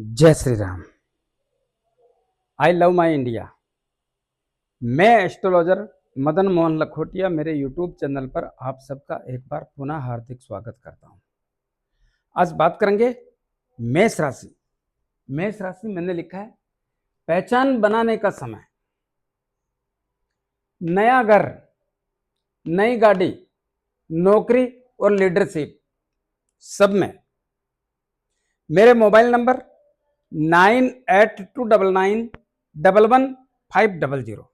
जय Shri Ram. I love my India. मैं astrologer Madan Mohan Lakhotia मेरे यूट्यूब चैनल पर आप सबका एक बार पुनः हार्दिक स्वागत करता हूं। आज बात करेंगे मेष राशि। मेष राशि मैंने लिखा है पहचान बनाने का समय। नया घर, नई गाड़ी, नौकरी और लीडरशिप सब में। मेरे मोबाइल नंबर 9829911500।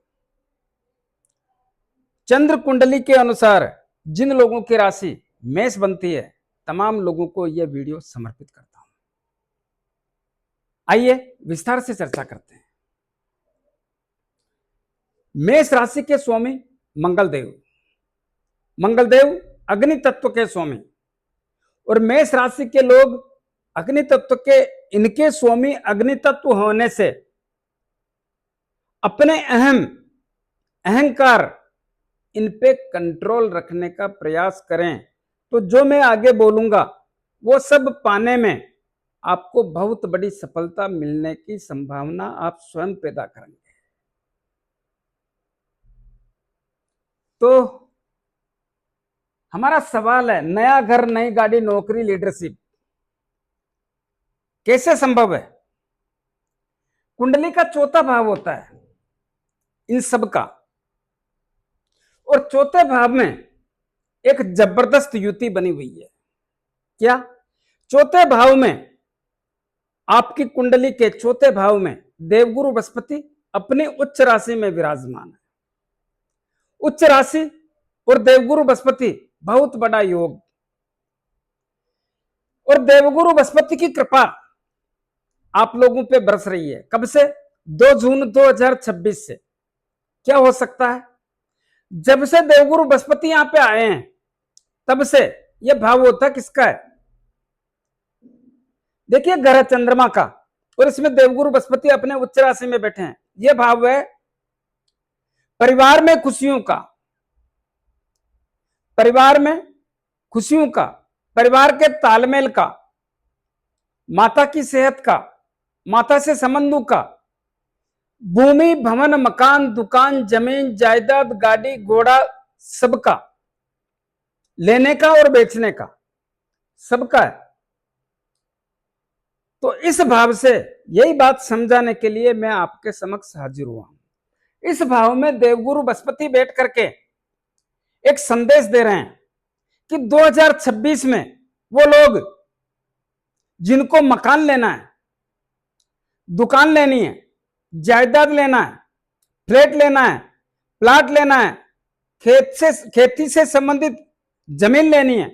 चंद्र कुंडली के अनुसार जिन लोगों की राशि मेष बनती है, तमाम लोगों को यह वीडियो समर्पित करता हूं। आइए विस्तार से चर्चा करते हैं। मेष राशि के स्वामी मंगलदेव। मंगलदेव अग्नि तत्व के स्वामी, और मेष राशि के लोग अग्नि तत्व के इनके स्वामी अग्नि तत्व होने से अपने अहंकार इन पे कंट्रोल रखने का प्रयास करें तो जो मैं आगे बोलूंगा वो सब पाने में आपको बहुत बड़ी सफलता मिलने की संभावना आप स्वयं पैदा करेंगे। तो हमारा सवाल है, नया घर, नई गाड़ी, नौकरी, लीडरशिप कैसे संभव है? कुंडली का चौथा भाव होता है इन सब का, और चौथे भाव में एक जबरदस्त युति बनी हुई है। क्या? चौथे भाव में, आपकी कुंडली के चौथे भाव में देवगुरु बृहस्पति अपनी उच्च राशि में विराजमान है। उच्च राशि और देवगुरु बृहस्पति बहुत बड़ा योग, और देवगुरु बृहस्पति की कृपा आप लोगों पे बरस रही है। कब से? 2 जून 2026 से। क्या हो सकता है? जब से देवगुरु बृहस्पति यहां पे आए हैं तब से यह भाव होता किसका है? देखिए, ग्रह चंद्रमा का, और इसमें देवगुरु बृहस्पति अपने उच्च राशि में बैठे हैं। यह भाव है परिवार में खुशियों का, परिवार में खुशियों का, परिवार के तालमेल का, माता की सेहत का, माता से संबंधों का, भूमि, भवन, मकान, दुकान, जमीन, जायदाद, गाड़ी, घोड़ा, सबका लेने का और बेचने का, सबका है। तो इस भाव से यही बात समझाने के लिए मैं आपके समक्ष हाजिर हुआ हूं। इस भाव में देवगुरु बृहस्पति बैठ करके एक संदेश दे रहे हैं कि 2026 में वो लोग जिनको मकान लेना है, दुकान लेनी है, जायदाद लेना है, फ्लैट लेना है, प्लाट लेना है, खेती से संबंधित जमीन लेनी है,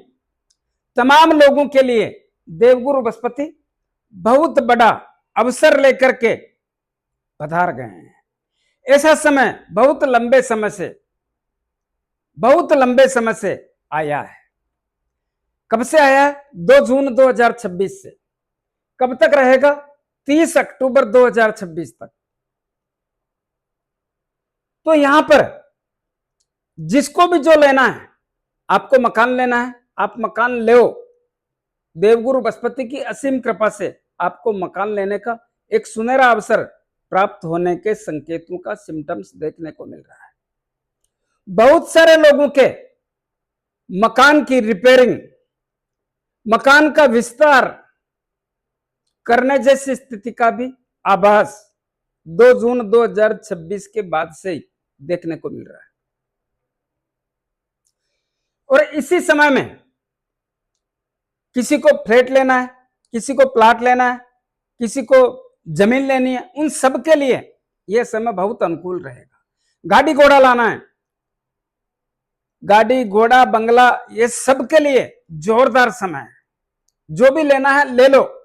तमाम लोगों के लिए देवगुरु बृहस्पति बहुत बड़ा अवसर लेकर के पधार गए हैं। ऐसा समय बहुत लंबे समय से आया है। कब से आया है? 2 जून 2026 से। कब तक रहेगा? 30 अक्टूबर 2026 तक। तो यहां पर जिसको भी जो लेना है, आपको मकान लेना है, आप मकान लो। देवगुरु बृहस्पति की असीम कृपा से आपको मकान लेने का एक सुनहरा अवसर प्राप्त होने के संकेतों का सिम्टम्स देखने को मिल रहा है। बहुत सारे लोगों के मकान की रिपेयरिंग, मकान का विस्तार करने जैसी स्थिति का भी आभास 2 जून 2026 के बाद से ही देखने को मिल रहा है। और इसी समय में किसी को फ्लैट लेना है, किसी को प्लाट लेना है, किसी को जमीन लेनी है, उन सब के लिए यह समय बहुत अनुकूल रहेगा। गाड़ी घोड़ा लाना है, गाड़ी घोड़ा बंगला, ये सब के लिए जोरदार समय है। जो भी लेना है ले लो,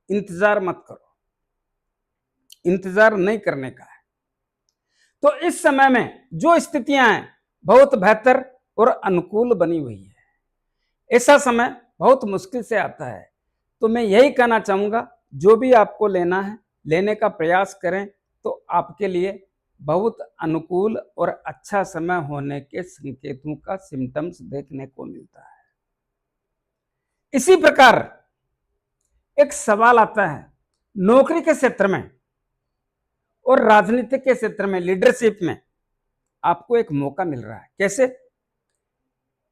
इंतजार मत करो, इंतजार नहीं करने का है। तो इस समय में जो स्थितियां हैं बहुत बेहतर और अनुकूल बनी हुई है। ऐसा समय बहुत मुश्किल से आता है। तो मैं यही कहना चाहूंगा, जो भी आपको लेना है लेने का प्रयास करें, तो आपके लिए बहुत अनुकूल और अच्छा समय होने के संकेतों का सिम्टम्स देखने को मिलता है। इसी प्रकार एक सवाल आता है, नौकरी के क्षेत्र में और राजनीति के क्षेत्र में, लीडरशिप में आपको एक मौका मिल रहा है। कैसे?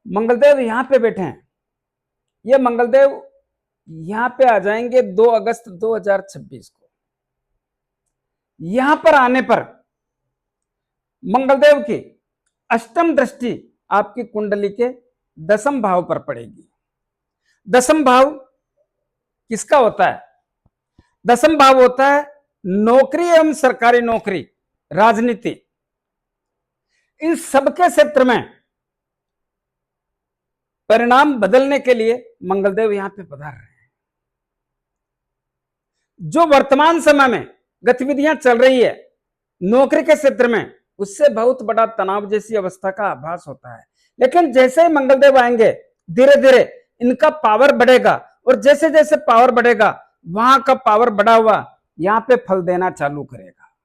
मंगलदेव यहां पे बैठे हैं, ये मंगलदेव यहां पे आ जाएंगे 2 अगस्त 2026 को। यहां पर आने पर मंगलदेव की अष्टम दृष्टि आपकी कुंडली के 10वें भाव पर पड़ेगी। 10वां भाव किसका होता है? 10वां भाव होता है नौकरी एवं सरकारी नौकरी, राजनीति, इन सबके क्षेत्र में परिणाम बदलने के लिए मंगलदेव यहां पे पधार रहे हैं। जो वर्तमान समय में गतिविधियां चल रही है नौकरी के क्षेत्र में, उससे बहुत बड़ा तनाव जैसी अवस्था का आभास होता है। लेकिन जैसे ही मंगलदेव आएंगे धीरे धीरे इनका पावर बढ़ेगा, और जैसे जैसे पावर बढ़ेगा वहां का पावर बढ़ा हुआ यहां पे फल देना चालू करेगा।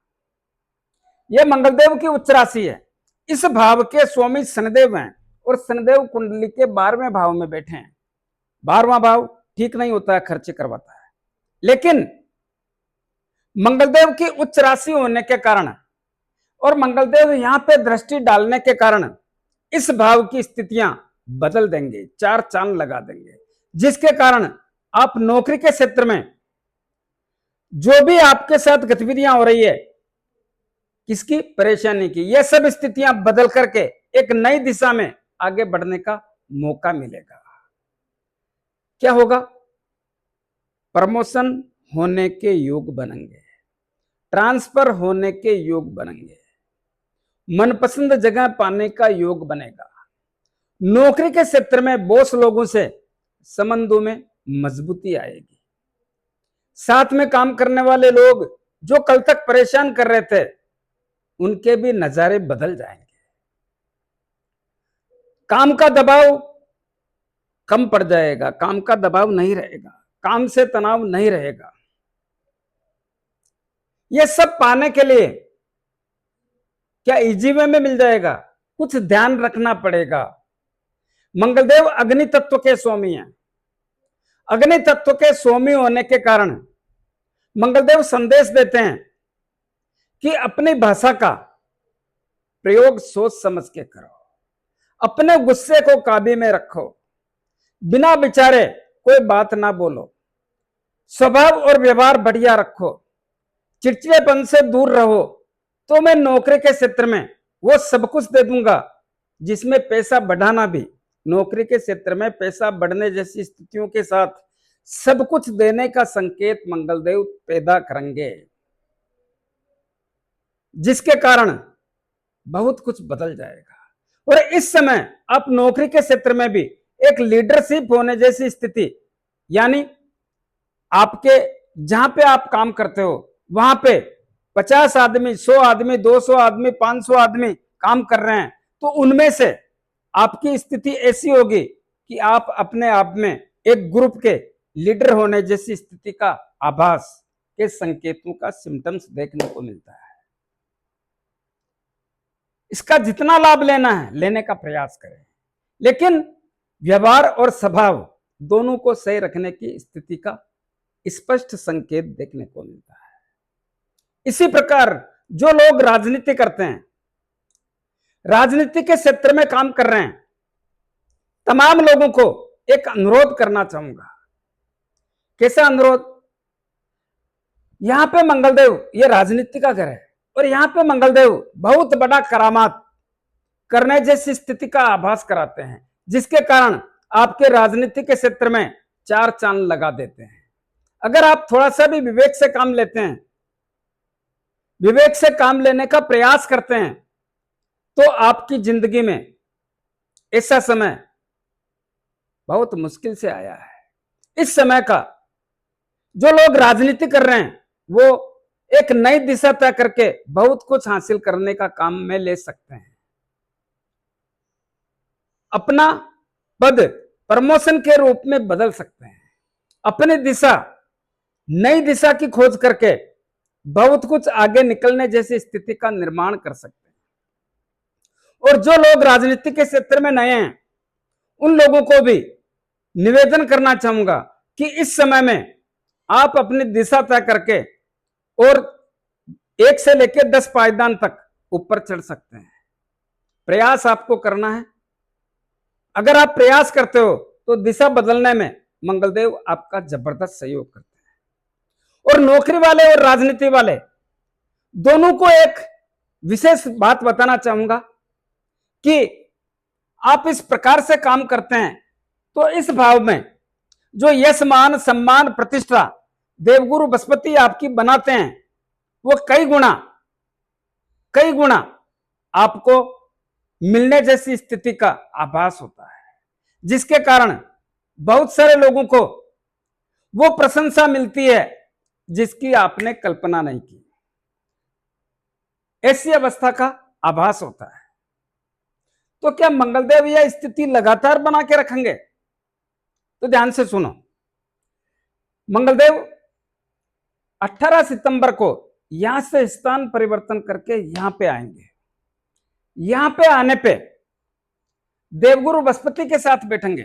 यह मंगलदेव की उच्च राशि है। इस भाव के स्वामी शनिदेव हैं और शनिदेव कुंडली के 12वें भाव में बैठे हैं। 12वां भाव ठीक नहीं होता है, खर्चे करवाता है, लेकिन मंगलदेव की उच्च राशि होने के कारण और मंगलदेव यहां पे दृष्टि डालने के कारण इस भाव की स्थितियां बदल देंगे, 4 चांद लगा देंगे, जिसके कारण आप नौकरी के क्षेत्र में जो भी आपके साथ गतिविधियां हो रही है, किसकी परेशानी की, यह सब स्थितियां बदल करके एक नई दिशा में आगे बढ़ने का मौका मिलेगा। क्या होगा? प्रमोशन होने के योग बनेंगे, ट्रांसफर होने के योग बनेंगे, मनपसंद जगह पाने का योग बनेगा। नौकरी के क्षेत्र में बॉस लोगों से संबंधों में मजबूती आएगी। साथ में काम करने वाले लोग जो कल तक परेशान कर रहे थे, उनके भी नजारे बदल जाएंगे। काम का दबाव कम पड़ जाएगा, काम का दबाव नहीं रहेगा, काम से तनाव नहीं रहेगा। यह सब पाने के लिए क्या इजी वे में मिल जाएगा? कुछ ध्यान रखना पड़ेगा। मंगलदेव अग्नि तत्व के स्वामी हैं। अग्नि तत्व के स्वामी होने के कारण मंगलदेव संदेश देते हैं कि अपनी भाषा का प्रयोग सोच समझ के करो, अपने गुस्से को काबू में रखो, बिना विचारे कोई बात ना बोलो, स्वभाव और व्यवहार बढ़िया रखो, चिड़चिड़ेपन से दूर रहो, तो मैं नौकरी के क्षेत्र में वो सब कुछ दे दूंगा जिसमें पैसा बढ़ाना भी, नौकरी के क्षेत्र में पैसा बढ़ने जैसी स्थितियों के साथ सब कुछ देने का संकेत मंगलदेव पैदा करेंगे, जिसके कारण बहुत कुछ बदल जाएगा। और इस समय आप नौकरी के क्षेत्र में भी एक लीडरशिप होने जैसी स्थिति, यानी आपके जहां पे आप काम करते हो वहां पे 50 आदमी, 100 आदमी, 200 आदमी, 500 आदमी काम कर रहे हैं, तो उनमें से आपकी स्थिति ऐसी होगी कि आप अपने आप में एक ग्रुप के लीडर होने जैसी स्थिति का आभास के संकेतों का सिम्टम्स देखने को मिलता है। इसका जितना लाभ लेना है लेने का प्रयास करें, लेकिन व्यवहार और स्वभाव दोनों को सही रखने की स्थिति का स्पष्ट संकेत देखने को मिलता है। इसी प्रकार जो लोग राजनीति करते हैं, राजनीति के क्षेत्र में काम कर रहे हैं, तमाम लोगों को एक अनुरोध करना चाहूंगा। कैसा अनुरोध? यहां पे मंगलदेव, ये राजनीति का घर है, और यहां पे मंगलदेव बहुत बड़ा करामात करने जैसी स्थिति का आभास कराते हैं, जिसके कारण आपके राजनीति के क्षेत्र में 4 चांद लगा देते हैं। अगर आप थोड़ा सा भी विवेक से काम लेते हैं, विवेक से काम लेने का प्रयास करते हैं, तो आपकी जिंदगी में ऐसा समय बहुत मुश्किल से आया है। इस समय का जो लोग राजनीति कर रहे हैं वो एक नई दिशा तय करके बहुत कुछ हासिल करने का काम में ले सकते हैं। अपना पद प्रमोशन के रूप में बदल सकते हैं, अपनी दिशा, नई दिशा की खोज करके बहुत कुछ आगे निकलने जैसी स्थिति का निर्माण कर सकते हैं। और जो लोग राजनीति के क्षेत्र में नए हैं, उन लोगों को भी निवेदन करना चाहूंगा कि इस समय में आप अपनी दिशा तय करके और 1 से लेकर 10 पायदान तक ऊपर चढ़ सकते हैं। प्रयास आपको करना है। अगर आप प्रयास करते हो तो दिशा बदलने में मंगलदेव आपका जबरदस्त सहयोग करते हैं। और नौकरी वाले और राजनीति वाले दोनों को एक विशेष बात बताना चाहूंगा कि आप इस प्रकार से काम करते हैं तो इस भाव में जो यश मान सम्मान प्रतिष्ठा देवगुरु बृहस्पति आपकी बनाते हैं वो कई गुणा आपको मिलने जैसी स्थिति का आभास होता है, जिसके कारण बहुत सारे लोगों को वो प्रशंसा मिलती है जिसकी आपने कल्पना नहीं की। ऐसी अवस्था का आभास होता है। तो क्या मंगलदेव यह स्थिति लगातार बना के रखेंगे? तो ध्यान से सुनो। मंगलदेव 18 सितंबर को यहां से स्थान परिवर्तन करके यहां पे आएंगे। यहां पे आने पे देवगुरु बृहस्पति के साथ बैठेंगे।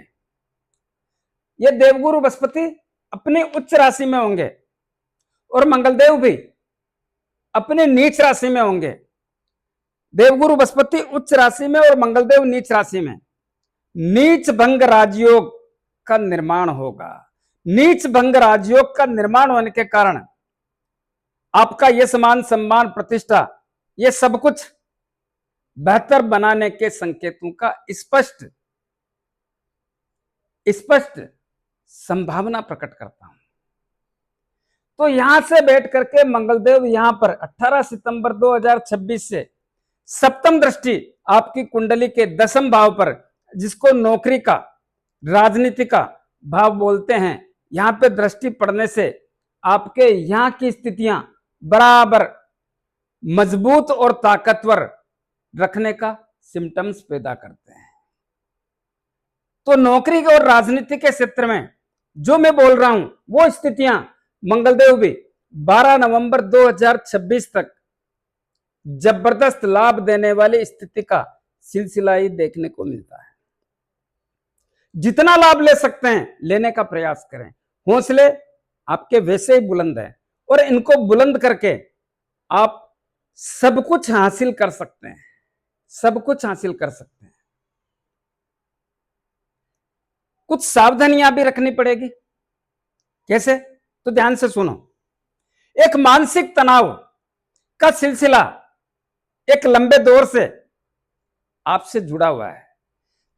ये देवगुरु बृहस्पति अपनी उच्च राशि में होंगे और मंगलदेव भी अपने नीच राशि में होंगे। देवगुरु बृहस्पति उच्च राशि में और मंगलदेव नीच राशि में। नीच भंग राजयोग का निर्माण होगा। नीच भंग राजयोग का निर्माण होने के कारण आपका यश मान सम्मान प्रतिष्ठा ये सब कुछ बेहतर बनाने के संकेतों का स्पष्ट संभावना प्रकट करता हूं। तो यहां से बैठ करके मंगलदेव यहां पर 18 सितंबर 2026 से सप्तम दृष्टि आपकी कुंडली के 10वें भाव पर, जिसको नौकरी का राजनीति का भाव बोलते हैं, यहां पे दृष्टि पड़ने से आपके यहां की स्थितियां बराबर मजबूत और ताकतवर रखने का सिम्टम्स पैदा करते हैं। तो नौकरी और राजनीति के क्षेत्र में जो मैं बोल रहा हूं वो स्थितियां मंगलदेव भी 12 नवंबर 2026 तक जबरदस्त लाभ देने वाली स्थिति का सिलसिला ही देखने को मिलता है। जितना लाभ ले सकते हैं लेने का प्रयास करें। हौसले आपके वैसे ही बुलंद हैं और इनको बुलंद करके आप सब कुछ हासिल कर सकते हैं। सब कुछ हासिल कर सकते हैं। कुछ सावधानियां भी रखनी पड़ेगी। कैसे? तो ध्यान से सुनो। एक मानसिक तनाव का सिलसिला एक लंबे दौर से आपसे जुड़ा हुआ है।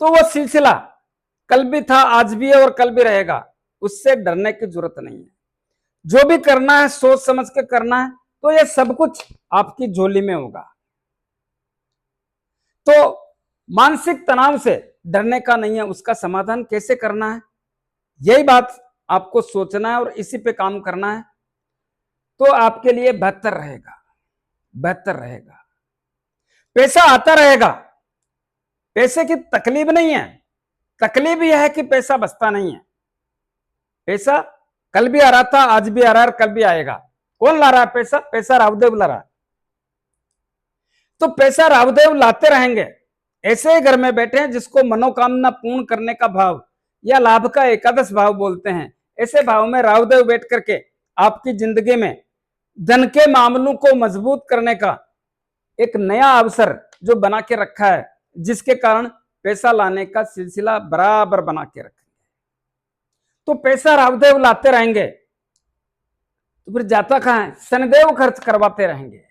तो वो सिलसिला कल भी था, आज भी है और कल भी रहेगा। उससे डरने की जरूरत नहीं है। जो भी करना है सोच समझ के करना है, तो ये सब कुछ आपकी झोली में होगा। तो मानसिक तनाव से डरने का नहीं है। उसका समाधान कैसे करना है, यही बात आपको सोचना है और इसी पे काम करना है। तो आपके लिए बेहतर रहेगा, बेहतर रहेगा। पैसा आता रहेगा, पैसे की तकलीफ नहीं है। तकलीफ यह है कि पैसा बचता नहीं है। पैसा कल भी आ रहा था, आज भी आ रहा है और कल भी आएगा। कौन ला रहा है पैसा? पैसा रावदेव ला रहा है। तो पैसा रावदेव लाते रहेंगे। ऐसे घर में बैठे हैं जिसको मनोकामना पूर्ण करने का भाव या लाभ का एकादश भाव बोलते हैं। ऐसे भाव में रावदेव बैठ करके आपकी जिंदगी में धन के मामलों को मजबूत करने का एक नया अवसर जो बना के रखा है, जिसके कारण पैसा लाने का सिलसिला बराबर बना के रखेंगे। तो पैसा रावदेव लाते रहेंगे तो फिर जाता कहां है? शनिदेव खर्च करवाते रहेंगे।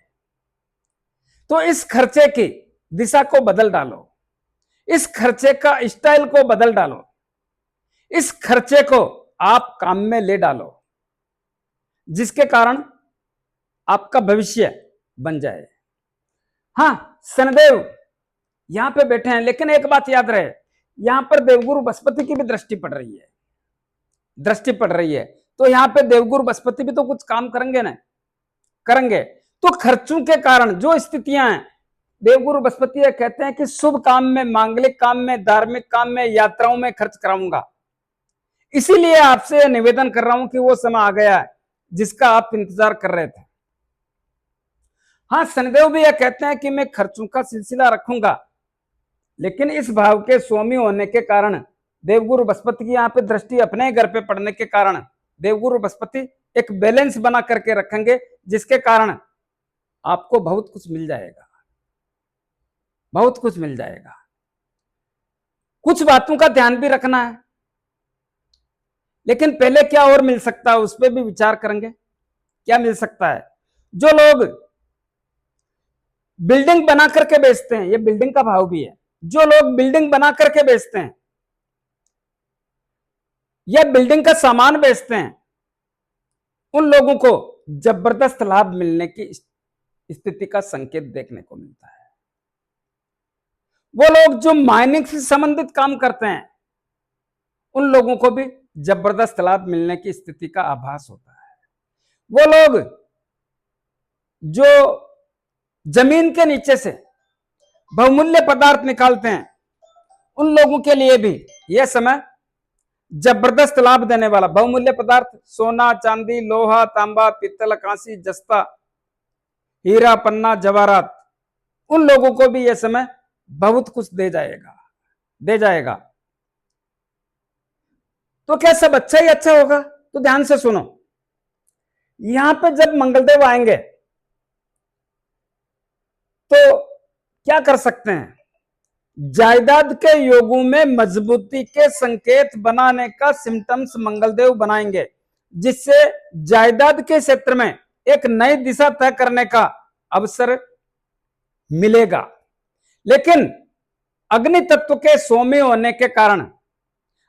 तो इस खर्चे की दिशा को बदल डालो। इस खर्चे का स्टाइल को बदल डालो। इस खर्चे को आप काम में ले डालो, जिसके कारण आपका भविष्य बन जाए। हां, शनिदेव यहां पे बैठे हैं, लेकिन एक बात याद रहे, यहां पर देवगुरु बृहस्पति की भी दृष्टि पड़ रही है। दृष्टि पड़ रही है तो यहां पे देवगुरु बृहस्पति भी तो कुछ काम करेंगे ना, करेंगे। तो खर्चों के कारण जो स्थितियां हैं, देवगुरु बृहस्पति ये कहते हैं कि शुभ काम में, मांगलिक काम में, धार्मिक काम में, यात्राओं में खर्च कराऊंगा। इसीलिए आपसे निवेदन कर रहा हूं कि वो समय आ गया है जिसका आप इंतजार कर रहे थे। हां, शनिदेव भी यह कहते हैं कि मैं खर्चों का सिलसिला रखूंगा, लेकिन इस भाव के स्वामी होने के कारण, देवगुरु बृहस्पति की यहां पे दृष्टि अपने घर पे पड़ने के कारण देवगुरु बृहस्पति एक बैलेंस बना करके रखेंगे, जिसके कारण आपको बहुत कुछ मिल जाएगा, बहुत कुछ मिल जाएगा। कुछ बातों का ध्यान भी रखना है, लेकिन पहले क्या और मिल सकता है उस पर भी विचार करेंगे। क्या मिल सकता है? जो लोग बिल्डिंग बना करके बेचते हैं, ये बिल्डिंग का भाव भी है, जो लोग बिल्डिंग बना करके बेचते हैं या बिल्डिंग का सामान बेचते हैं, उन लोगों को जबरदस्त लाभ मिलने की स्थिति का संकेत देखने को मिलता है। वो लोग जो माइनिंग से संबंधित काम करते हैं, उन लोगों को भी जबरदस्त लाभ मिलने की स्थिति का आभास होता है। वो लोग जो जमीन के नीचे से बहुमूल्य पदार्थ निकालते हैं, उन लोगों के लिए भी यह समय जबरदस्त लाभ देने वाला। बहुमूल्य पदार्थ सोना, चांदी, लोहा, तांबा, पीतल, कांसी, जस्ता, हीरा, पन्ना, जवाहरात, उन लोगों को भी यह समय बहुत कुछ दे जाएगा। तो क्या सब अच्छा ही अच्छा होगा? तो ध्यान से सुनो, यहां पे जब मंगलदेव आएंगे तो क्या कर सकते हैं? जायदाद के योगों में मजबूती के संकेत बनाने का सिम्टम्स मंगलदेव बनाएंगे, जिससे जायदाद के क्षेत्र में एक नई दिशा तय करने का अवसर मिलेगा। लेकिन अग्नि तत्व के स्वामी होने के कारण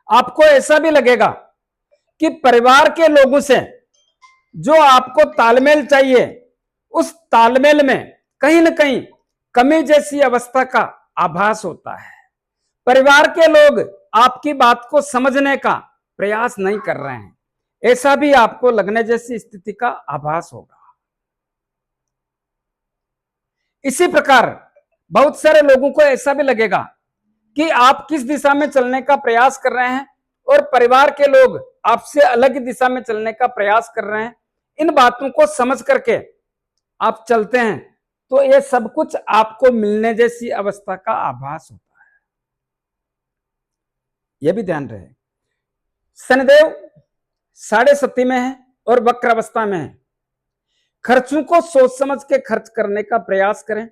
आपको ऐसा भी लगेगा कि परिवार के लोगों से जो आपको तालमेल चाहिए, उस तालमेल में कहीं ना कहीं कमी जैसी अवस्था का आभास होता है। परिवार के लोग आपकी बात को समझने का प्रयास नहीं कर रहे हैं, ऐसा भी आपको लगने जैसी स्थिति का आभास होगा। इसी प्रकार बहुत सारे लोगों को ऐसा भी लगेगा कि आप किस दिशा में चलने का प्रयास कर रहे हैं और परिवार के लोग आपसे अलग दिशा में चलने का प्रयास कर रहे हैं। इन बातों को समझ करके आप चलते हैं तो यह सब कुछ आपको मिलने जैसी अवस्था का आभास होता है। यह भी ध्यान रहे, शनिदेव 7.5 में है और वक्र अवस्था में है। खर्चों को सोच समझ के खर्च करने का प्रयास करें।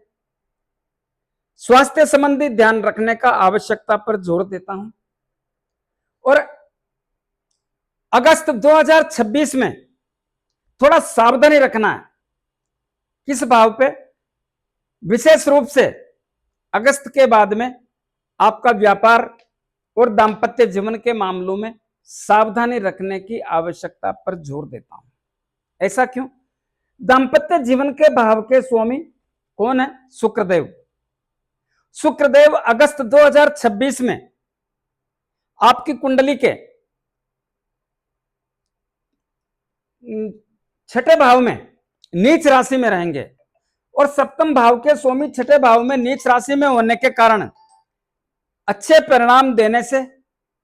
स्वास्थ्य संबंधी ध्यान रखने का आवश्यकता पर जोर देता हूं। और अगस्त 2026 में थोड़ा सावधानी रखना है। किस भाव पे? विशेष रूप से अगस्त के बाद में आपका व्यापार और दांपत्य जीवन के मामलों में सावधानी रखने की आवश्यकता पर जोर देता हूं। ऐसा क्यों? दांपत्य जीवन के भाव के स्वामी कौन है? शुक्रदेव। शुक्रदेव अगस्त 2026 में आपकी कुंडली के 6ठे भाव में नीच राशि में रहेंगे और सप्तम भाव के स्वामी 6ठे भाव में नीच राशि में होने के कारण अच्छे परिणाम देने से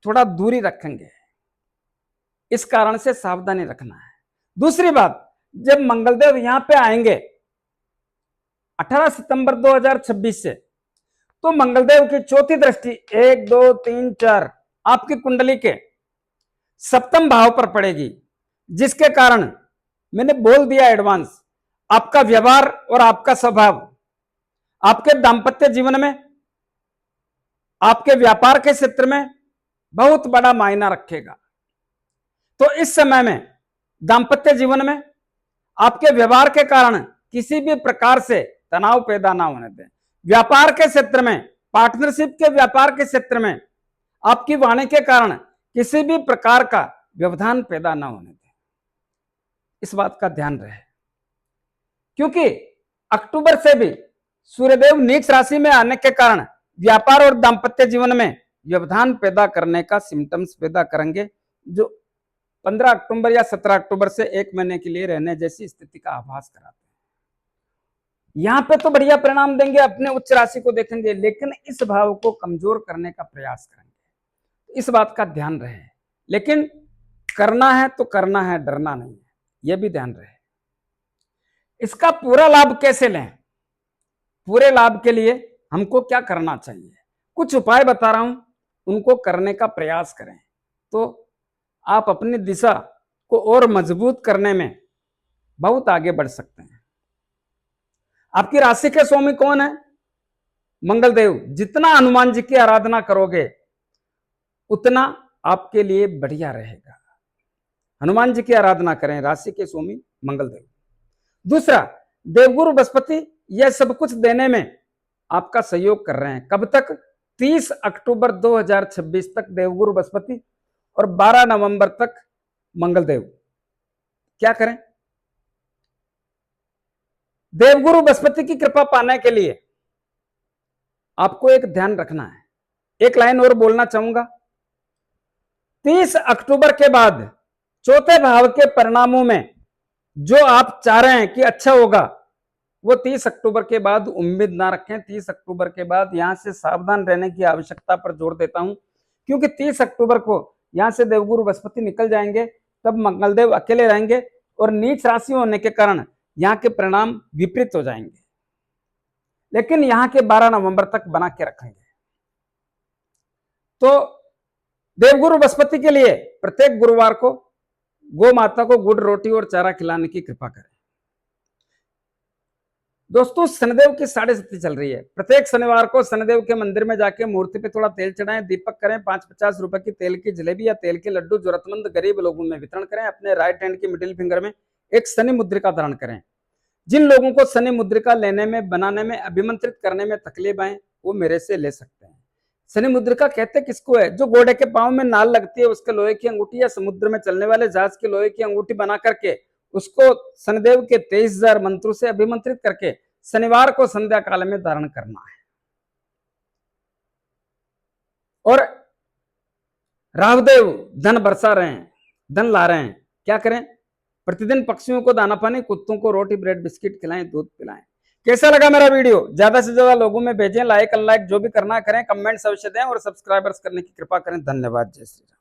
थोड़ा दूरी रखेंगे। इस कारण से सावधानी रखना है। दूसरी बात, जब मंगलदेव यहां पे आएंगे 18 सितंबर 2026 से, तो मंगलदेव की चौथी दृष्टि 1 2 3 4 आपकी कुंडली के सप्तम भाव पर पड़ेगी, जिसके कारण मैंने बोल दिया एडवांस, आपका व्यवहार और आपका स्वभाव आपके दांपत्य जीवन में, आपके व्यापार के क्षेत्र में बहुत बड़ा मायना रखेगा। तो इस समय में दांपत्य जीवन में आपके व्यवहार के कारण किसी भी प्रकार से तनाव पैदा ना होने दें। व्यापार के क्षेत्र में, पार्टनरशिप के व्यापार के क्षेत्र में आपकी वाणी के कारण किसी भी प्रकार का व्यवधान पैदा ना होने दें। इस बात का ध्यान रहे, क्योंकि अक्टूबर से भी सूर्यदेव नीच राशि में आने के कारण व्यापार और दांपत्य जीवन में व्यवधान पैदा करने का सिम्टम्स पैदा करेंगे, जो 15 अक्टूबर या 17 अक्टूबर से 1 महीने के लिए रहने जैसी स्थिति का आभास कराते हैं। यहां पे तो बढ़िया परिणाम देंगे, अपने उच्च राशि को देखेंगे, लेकिन इस भाव को कमजोर करने का प्रयास करेंगे। इस बात का ध्यान रहे, लेकिन करना है तो करना है, डरना नहीं है, यह भी ध्यान रहे। इसका पूरा लाभ कैसे लें? पूरे लाभ के लिए हमको क्या करना चाहिए? कुछ उपाय बता रहा हूं, उनको करने का प्रयास करें तो आप अपनी दिशा को और मजबूत करने में बहुत आगे बढ़ सकते हैं। आपकी राशि के स्वामी कौन है? मंगल देव। जितना हनुमान जी की आराधना करोगे उतना आपके लिए बढ़िया रहेगा। हनुमान जी की आराधना करें, राशि के स्वामी मंगल देव। दूसरा, देवगुरु बृहस्पति यह सब कुछ देने में आपका सहयोग कर रहे हैं। कब तक? 30 अक्टूबर 2026 तक देवगुरु बृहस्पति और 12 नवंबर तक मंगल देव। क्या करें? देवगुरु बृहस्पति की कृपा पाने के लिए आपको एक ध्यान रखना है। एक लाइन और बोलना चाहूंगा। 30 अक्टूबर के बाद चौथे भाव के परिणामों में जो आप चाह रहे हैं कि अच्छा होगा, वो 30 अक्टूबर के बाद उम्मीद ना रखें। 30 अक्टूबर के बाद यहां से सावधान रहने की आवश्यकता पर जोर देता हूं, क्योंकि 30 अक्टूबर को यहां से देवगुरु बृहस्पति निकल जाएंगे, तब मंगलदेव अकेले रहेंगे और नीच राशि होने के कारण यहां के परिणाम विपरीत हो जाएंगे। लेकिन यहां के 12 नवंबर तक बना के रखेंगे। तो देवगुरु बृहस्पति के लिए प्रत्येक गुरुवार को गौ माता को गुड़ रोटी और चारा खिलाने की कृपा करें। दोस्तों, शनिदेव की 7.5 चल रही है। प्रत्येक शनिवार को शनिदेव के मंदिर में जाके मूर्ति पे थोड़ा तेल चढ़ाएं, दीपक करें, 5-50 रुपए की तेल की जलेबी या तेल के लड्डू जरूरतमंद गरीब लोगों में वितरण करें। अपने राइट हैंड की मिडिल फिंगर में एक शनि मुद्रिका धारण करें। जिन लोगों को शनि मुद्रिका लेने में, बनाने में, अभिमंत्रित करने में तकलीफ आए, वो मेरे से ले सकते हैं। शनि मुद्रिका कहते किसको है? जो घोड़े के पांव में नाल लगती है उसके लोहे की अंगूठी, या समुद्र में चलने वाले जहाज की लोहे की अंगूठी बना करके उसको शनिदेव के 23,000 मंत्रों से अभिमंत्रित करके शनिवार को संध्या काल में धारण करना है। और राहुदेव धन बरसा रहे हैं, धन ला रहे हैं, क्या करें? प्रतिदिन पक्षियों को दाना पानी, कुत्तों को रोटी ब्रेड बिस्किट खिलाएं, दूध पिलाएं। कैसा लगा मेरा वीडियो? ज्यादा से ज्यादा लोगों में भेजें, लाइक अनलाइक जो भी करना करें, कमेंट्स अवश्य दें और सब्सक्राइबर्स करने की कृपा करें। धन्यवाद। जय श्री राम।